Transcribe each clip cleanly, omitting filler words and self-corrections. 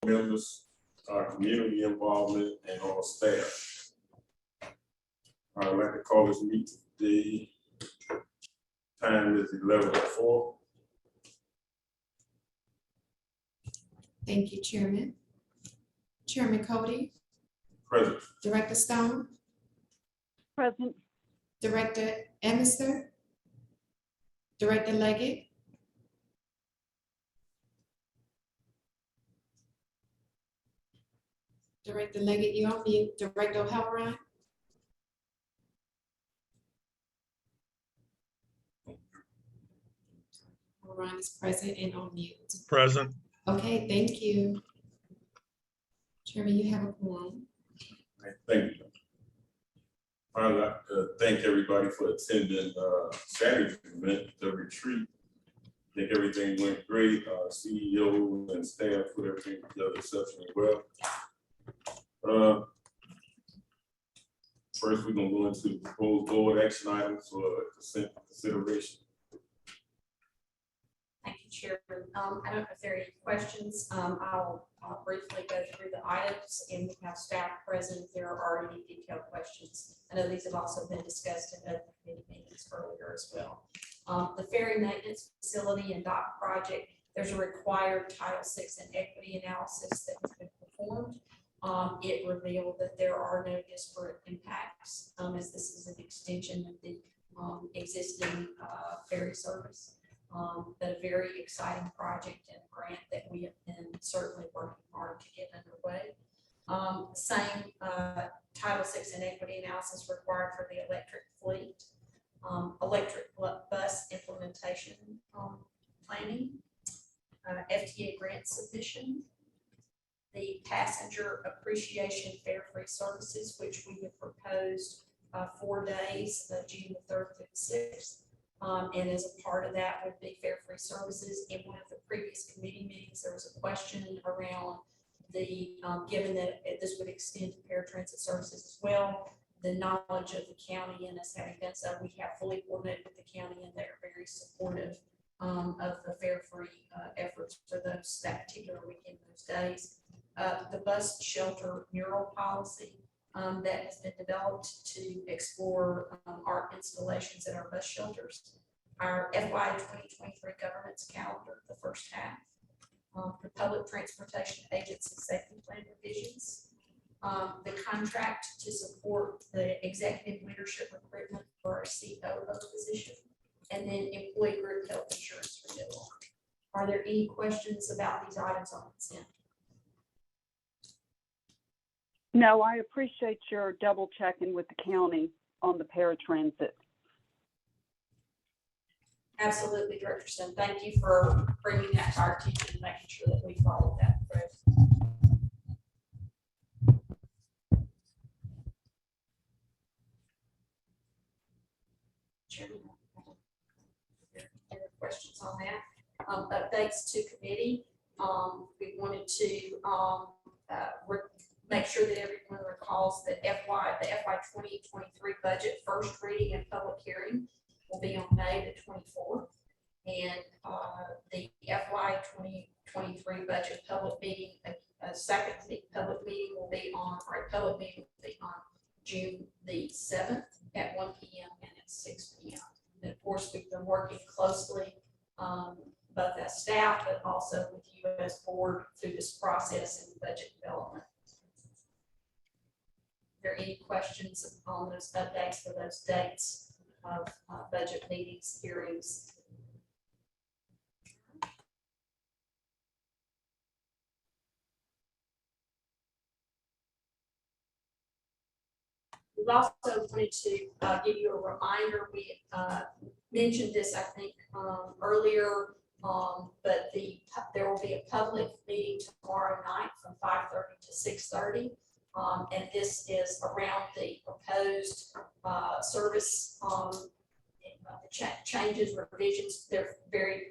members, community involvement, and all staff. I'd like to call this meeting today. Time is 11:04. Thank you, Chairman. Chairman Cody, Present. Director Stone, Present. Director Emister, Director Leggett, Director Leggett, you on mute. Director O'Halloran, O'Halloran is present and on mute. Present. Okay, thank you. Chairman, you have a quorum. Thank you. I'd like to thank everybody for attending Saturday's event, the retreat. I think everything went great. CEO and staff put everything together exceptionally well. First, we're gonna go into the proposed board action items for consent consideration. Thank you, Chairman. I don't know if there are any questions. I'll briefly go through the items, and we have staff present if there are any detailed questions. I know these have also been discussed in other committee meetings earlier as well. The ferry maintenance facility and dock project, there's a required Title VI and equity analysis that has been performed. It revealed that there are no disparate impacts, as this is an extension of the existing ferry service. But a very exciting project and grant that we have been certainly working hard to get underway. Same Title VI and equity analysis required for the electric fleet, electric bus implementation planning, FTA grant submission, the passenger appreciation fare-free services, which we have proposed 4 days, June the 3rd through the 6th. And as a part of that would be fare-free services. In one of the previous committee meetings, there was a question around the, given that this would extend to paratransit services as well, the knowledge of the county and us having done so, we have fully coordinated with the county and they're very supportive of the fare-free efforts for that particular weekend, those days. The bus shelter mural policy that has been developed to explore art installations at our bus shelters, our FY 2023 governance calendar, the first half, the public transportation agency safety plan revisions, the contract to support the executive leadership recruitment for our COO position, and then employee group health insurance renewal. Are there any questions about these items on consent? No, I appreciate your double checking with the county on the paratransit. Absolutely, Director Stone. Thank you for bringing that to our attention and making sure that we follow that through. Chairman, any questions on that? Updates to committee. We wanted to make sure that everyone recalls that the FY 2023 budget first reading and public hearing will be on May the 24th, and the FY 2023 budget public meeting, second public meeting will be on, or a public meeting will be on June the 7th at 1 p.m. and at 6 p.m. And of course, we've been working closely both as staff, but also with you as board through this process and budget development. Are there any questions on those updates for those dates of budget meetings, hearings? We've also wanted to give you a reminder. We mentioned this, I think, earlier, but there will be a public meeting tomorrow night from 5:30 to 6:30. And this is around the proposed service changes, revisions. They're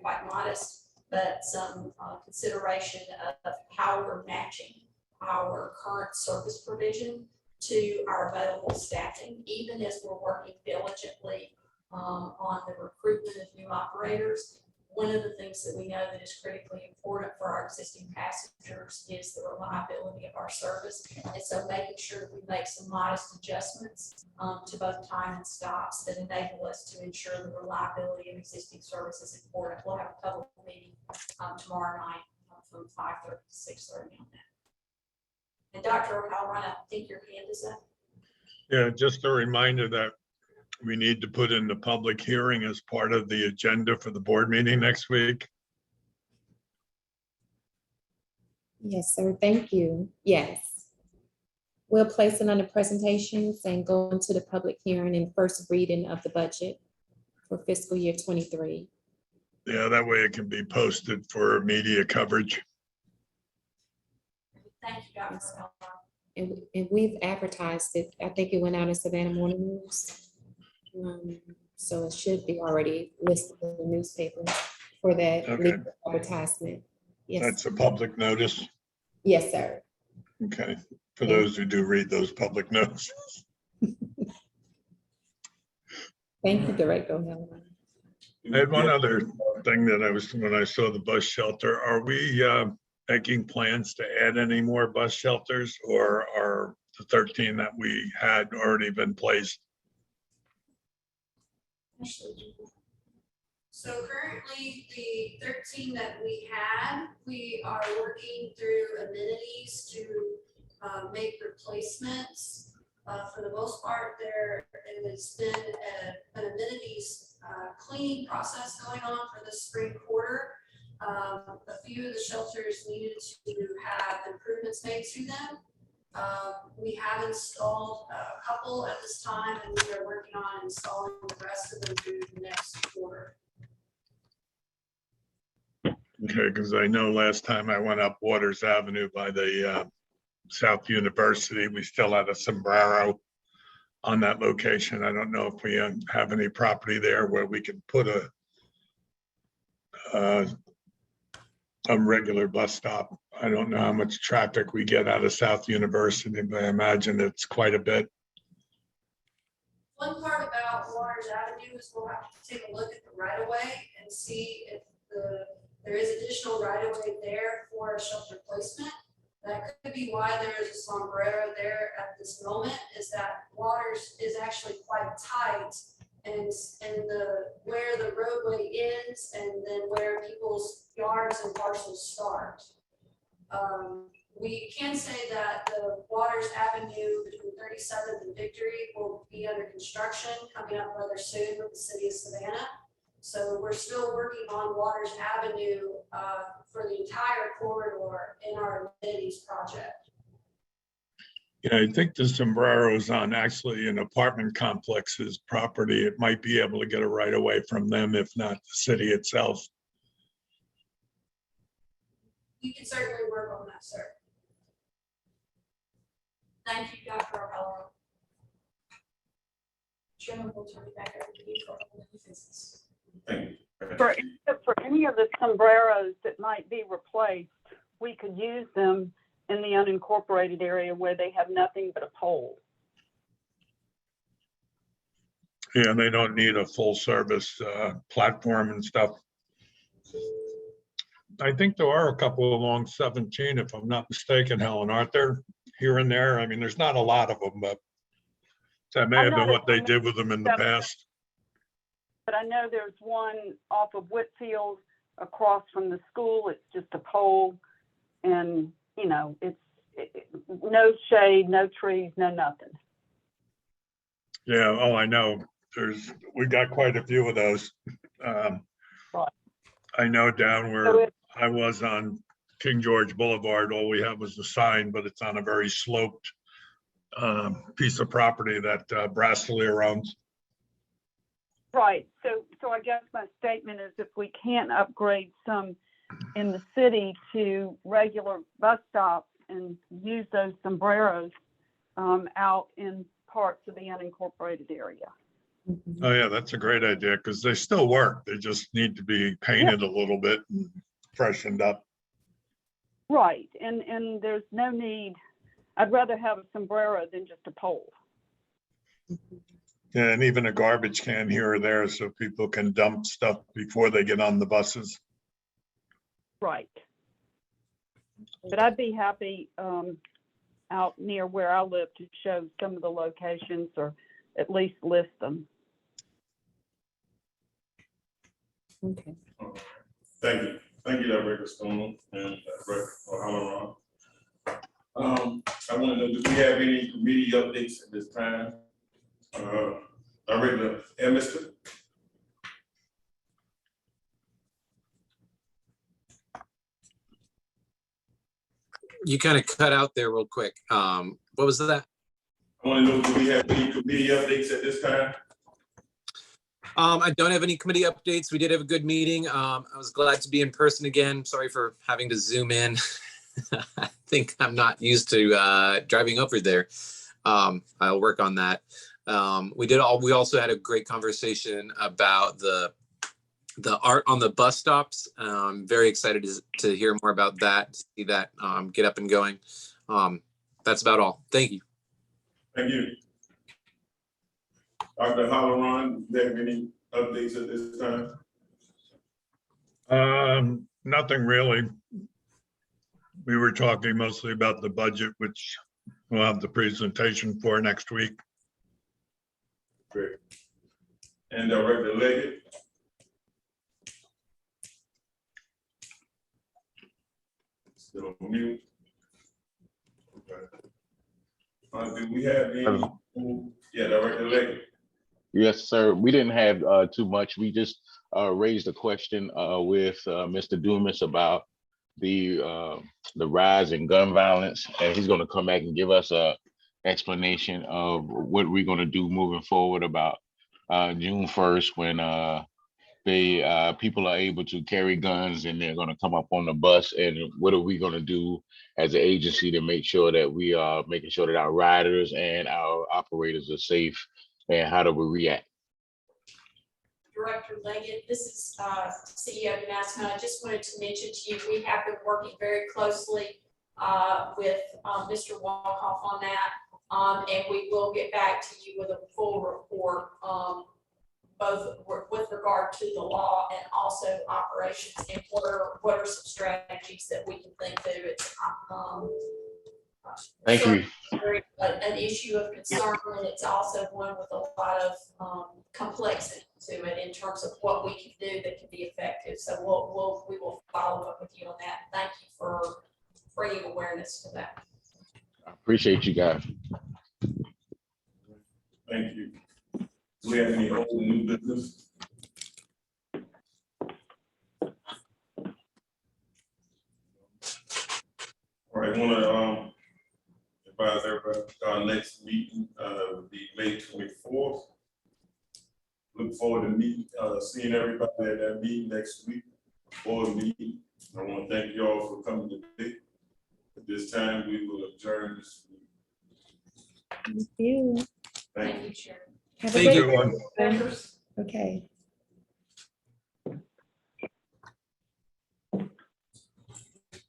quite modest, but some consideration of how we're matching our current service provision to our available staffing, even as we're working diligently on the recruitment of new operators. One of the things that we know that is critically important for our existing passengers is the reliability of our service. And so making sure that we make some modest adjustments to both time and stops that enable us to ensure the reliability of existing service is important. We'll have a couple of meetings tomorrow night from 5:30 to 6:30 on that. And Dr. O'Halloran, I think your hand is up. Yeah, just a reminder that we need to put in the public hearing as part of the agenda for the board meeting next week. Yes, sir. Thank you. Yes. We'll place it on the presentations and go into the public hearing and first reading of the budget for fiscal year 23. Yeah, that way it can be posted for media coverage. Thank you, Dr. O'Halloran. And we've advertised it. I think it went out in Savannah Morning News. So it should be already listed in the newspaper for that Okay. legal advertisement. Yes, That's a public notice. yes, sir. Okay, for those who do read those public notices. Thank you, Director O'Halloran. I had one other thing that when I saw the bus shelter, are we making plans to add any more bus shelters, or are the 13 that we had already been placed? So currently, the 13 that we had, we are working through amenities to make replacements. For the most part, there has been an amenities cleaning process going on for the spring quarter. A few of the shelters needed to have improvements made to them. We have installed a couple at this time, and we are working on installing the rest of them through the next quarter. Okay, because I know last time I went up Waters Avenue by the South University, we still had a sombrero on that location. I don't know if we have any property there where we can put a regular bus stop. I don't know how much traffic we get out of South University, but I imagine it's quite a bit. One part about Waters Avenue is we'll have to take a look at the right of way and see if there is additional right of way there for a shelter placement. That could be why there is a sombrero there at this moment, is that Waters is actually quite tight, and where the roadway ends and then where people's yards and parcels start. We can say that the Waters Avenue between 37th and Victory will be under construction coming up rather soon with the city of Savannah. So we're still working on Waters Avenue for the entire corridor in our amenities project. Yeah, I think the sombrero is on actually an apartment complex's property. It might be able to get a right of way from them, if not the city itself. We can certainly work on that, sir. Thank you, Dr. O'Halloran. Chairman, we'll turn it back over to you for all the business. Thank you. For any of the sombreros that might be replaced, we could use them in the unincorporated area where they have nothing but a pole. Yeah, they don't need a full service platform and stuff. I think there are a couple along 17, if I'm not mistaken, Helen, aren't there, here and there? I mean, there's not a lot of them, but that may have been what they did with them in the past. But I know there's one off of Whitfield across from the school. It's just a pole, and you know, it's no shade, no trees, no nothing. Yeah, oh, I know. We got quite a few of those. Right. I know down So where I was on King George Boulevard, all we had was the sign, but it's on a very sloped piece of property that Brasilier owns. Right. So I guess my statement is if we can't upgrade some in the city to regular bus stops and use those sombreros out in parts of the unincorporated area. Oh, yeah, that's a great idea because they still work. They just need to be painted a little bit, and freshened up. Right. And there's no need. I'd rather have a sombrero than just a pole. And even a garbage can here or there so people can dump stuff before they get on the buses. Right. But I'd be happy out near where I live to show some of the locations or at least list them. Okay. Thank you. Thank you, Director Stone and Director Halloran. I want to know, do we have any committee updates at this time? Director Emerson? You kind of cut out there real quick. What was that? I want to know, do we have any committee updates at this time? I don't have any committee updates. We did have a good meeting. I was glad to be in person again. Sorry for having to zoom in. I think I'm not used to driving over there. I'll work on that. We also had a great conversation about the art on the bus stops. Very excited to hear more about that, to see that get up and going. That's about all. Thank you. Thank you. Dr. Halloran, do you have any updates at this time? Nothing really. We were talking mostly about the budget, which we'll have the presentation for next week. Great. And Director Leggett? Still on mute. Okay. Do we have any? Yeah, Director Leggett. Yes, sir. We didn't have too much. We just raised a question with Mr. Dumas about the rise in gun violence, and he's going to come back and give us a explanation of what we're going to do moving forward about June 1st when people are able to carry guns and they're going to come up on the bus, and what are we going to do as an agency to make sure that we are making sure that our riders and our operators are safe, and how do we react? Director Leggett, this is CEO Damascus. I just wanted to mention to you, we have been working very closely with Mr. Walkoff on that, and we will get back to you with a full report, both with regard to the law and also operations, and what are some strategies that we can think through. It's Thank you. An issue of concern, and it's also one with a lot of complexity to it in terms of what we can do that can be effective. So we will follow up with you on that. Thank you for bringing awareness to that. I appreciate you guys. Thank you. Do we have any old new business? All right, I want to advise everybody our next meeting will be May 24th. Look forward to seeing everybody at that meeting next week. Board meeting. I want to thank you all for coming today. At this time, we will adjourn this meeting. Thank you. Thank you. Thank you, Chair. Have a Thank good you. one. Everyone. Members. Okay.